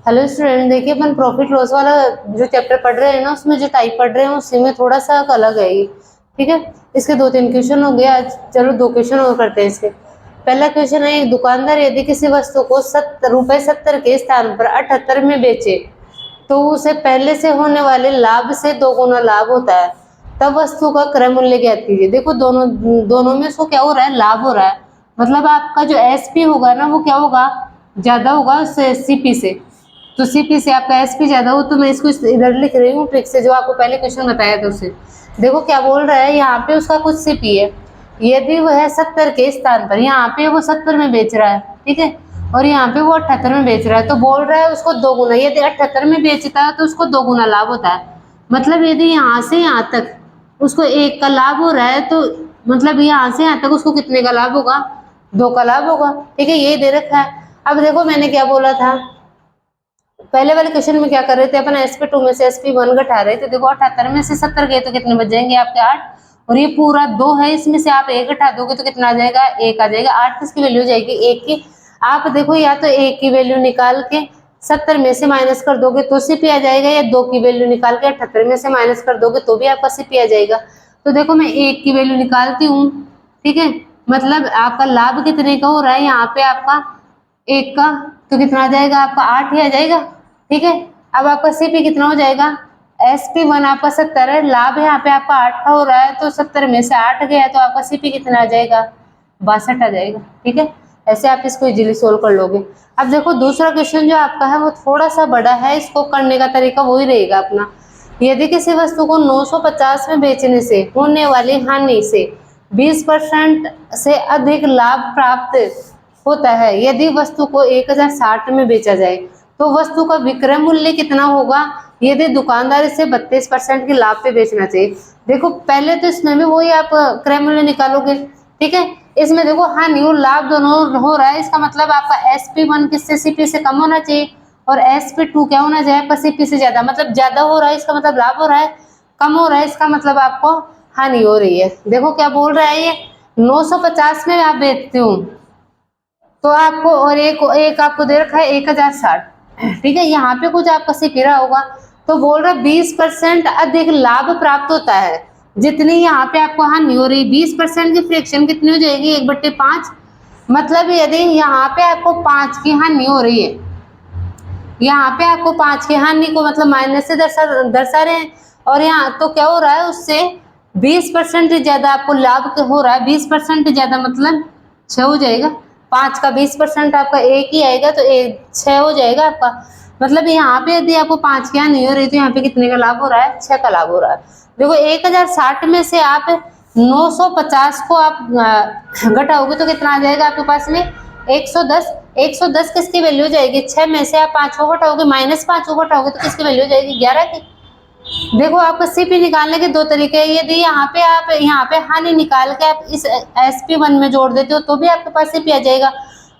Hello student, देखिए अपन profit loss वाला जो चैप्टर पढ़ रहे हैं ना, उसमें जो टाइप पढ़ रहे हैं उसी में थोड़ा सा अलग है ये। ठीक है, इसके 2-3 क्वेश्चन हो गया। चलो 2 क्वेश्चन और करते हैं इसके। पहला क्वेश्चन है, एक दुकानदार यदि किसी वस्तु को ₹70 के स्थान पर 78 में बेचे तो उसे पहले से होने वाले लाभ से 2 गुना लाभ होता है, तब वस्तु का क्रय मूल्य ज्ञात कीजिए। देखो दोनों में उसको क्या हो रहा है, लाभ हो रहा है। मतलब आपका जो एसपी होगा ना, वो क्या होगा, ज्यादा होगा उससे सीपी से। तो सीपी से आपका एसपी ज्यादा हो, तो मैं इसको इधर लिख रही हूँ ट्रिक से, जो आपको पहले क्वेश्चन बताया था उससे। देखो क्या बोल रहा है, यहाँ पे उसका कुछ सीपी है, यदि वह 70 के स्थान पर, यहाँ पे वो 70 में बेच रहा है, ठीक है, और यहाँ पे वो 78 में बेच रहा है, तो बोल रहा है उसको 2 गुना। यदि 78 में बेचता है तो उसको 2 गुना लाभ होता है। मतलब यदि यहाँ से यहाँ तक उसको 1 का लाभ हो रहा है, तो मतलब यहाँ से यहाँ तक उसको कितने का लाभ होगा, 2 का लाभ होगा। ठीक है, ये दे रखा है। अब देखो मैंने क्या बोला था, पहले वाले क्वेश्चन में क्या कर रहे थे अपन, SP2 में से SP1 घटा रहे थे। देखो 78 में से 70 गए तो कितने बच जाएंगे आपके 8, और ये पूरा 2 है, इसमें से आप 1 घटा दोगे तो कितना आ जाएगा, 1 आ जाएगा। 8 किसकी वैल्यू हो जाएगी, 1 की। आप देखो या तो 1 की वैल्यू निकाल के 70 में से माइनस कर दोगे तो सीपी आ जाएगा, या 2 की वैल्यू निकाल के 78 में से माइनस कर दोगे तो भी आपका सीपी आ जाएगा। तो देखो मैं 1 की वैल्यू निकालती हूँ, ठीक है, मतलब आपका लाभ कितने का हो रहा है यहाँ पे, आपका 1 का, तो कितना आ जाएगा आपका 8 ही आ जाएगा। ठीक है, अब आपका सीपी कितना हो जाएगा, SP1 आपका 70 है, लाभ यहाँ पे आपका 8 का हो रहा है, तो 70 में से 8 गया तो आपका सीपी कितना आ जाएगा, 62 आ जाएगा। ठीक है, ऐसे आप इसको इजीली सोल्व कर लोगे। अब देखो दूसरा क्वेश्चन जो आपका है वो थोड़ा सा बड़ा है, इसको करने का तरीका वही रहेगा अपना। यदि किसी वस्तु को 950 में बेचने से होने वाली हानि से 20% से अधिक लाभ प्राप्त होता है, यदि वस्तु को 1060 में बेचा जाए तो वस्तु का विक्रय मूल्य कितना होगा, यदि दुकानदार इसे 32% के लाभ पे बेचना चाहिए। देखो पहले तो इसमें भी वही आप क्रय मूल्य निकालोगे, ठीक है। इसमें देखो हानि और लाभ दोनों हो रहा है, इसका मतलब आपका SP1 किससे, सीपी से कम होना चाहिए, और SP2 क्या होना चाहिए, सीपी से ज्यादा। मतलब ज्यादा हो रहा है इसका मतलब लाभ हो रहा है, कम हो रहा है इसका मतलब आपको हानि हो रही है। देखो क्या बोल रहा है, ये 950 में आप बेचते हो तो आपको, और एक आपको दे रखा है 1060, ठीक है, यहाँ पे कुछ आपका सीपी रहा होगा, तो बोल रहा है 20% अधिक लाभ प्राप्त होता है, जितनी यहाँ पे आपको हानि हो रही है। 20% की फ्रैक्शन कितनी हो जाएगी, 1/5। मतलब यदि यहाँ पे आपको 5 की हानि हो रही है, यहाँ पे आपको 5 की हानि को मतलब माइनस से दर्शा रहे हैं, और यहाँ तो क्या हो रहा है, उससे 20% ज्यादा आपको लाभ हो रहा है। 20% ज्यादा मतलब 6 हो जाएगा, 5 का 20% आपका 1 ही आएगा, तो 6 हो जाएगा आपका। मतलब यहाँ पे यदि आपको 5 की हानि हो रही है तो यहाँ पे कितने का लाभ हो रहा है, 6 का लाभ हो रहा है। देखो 1060 में से आप 950 को आप घटाओगे तो कितना आ जाएगा आपके पास में, 110। 110 किसकी वैल्यू हो जाएगी, 6 में से आप 5 को घटाओगे, -5 को घटाओगे तो किसकी वैल्यू हो जाएगी, 11 की। देखो आपको सीपी निकालने के 2 तरीके हैं। यदि यहाँ पे आप हानि निकाल के आप इस SP1 में जोड़ देते हो तो भी आपके पास सीपी आ जाएगा,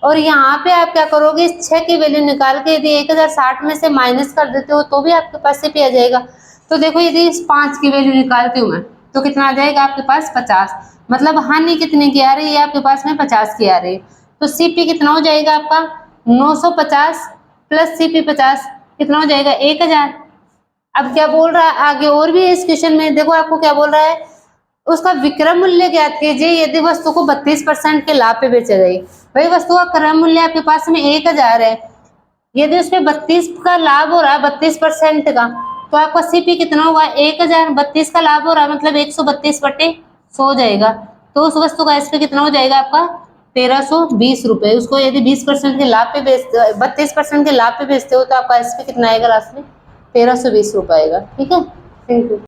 और यहाँ पे आप क्या करोगे, इस 6 की वैल्यू निकाल के यदि 1060 में से माइनस कर देते हो तो भी आपके पास सीपी आ जाएगा। तो देखो यदि इस 5 की वैल्यू निकालती हूँ मैं तो कितना आ जाएगा आपके पास, 50। मतलब हानि कितने की आ रही है आपके पास में, 50 की आ रही है, तो सीपी कितना हो जाएगा आपका, 950 प्लस सीपी 50 कितना हो जाएगा, 1000। अब क्या बोल रहा है आगे, और भी इस क्वेश्चन में देखो आपको क्या बोल रहा है, उसका विक्रय मूल्य ज्ञात कीजिए यदि वस्तु को 32% के लाभ पे बेचा जाए। भाई वस्तु का क्रय मूल्य आपके पास में 1000 है, यदि उसमें 32 का लाभ हो रहा है, 32% का, तो आपका सीपी कितना होगा, 1000। 32 का लाभ हो रहा है मतलब 132/100 हो जाएगा, तो उस वस्तु का एसपी कितना हो जाएगा आपका, 1320 रुपए। उसको यदि 20% के लाभ पे बेचते, 32% के लाभ पे बेचते हो तो आपका एसपी कितना आएगा लास्ट में, 1320 रुपए आएगा। ठीक है, थैंक यू।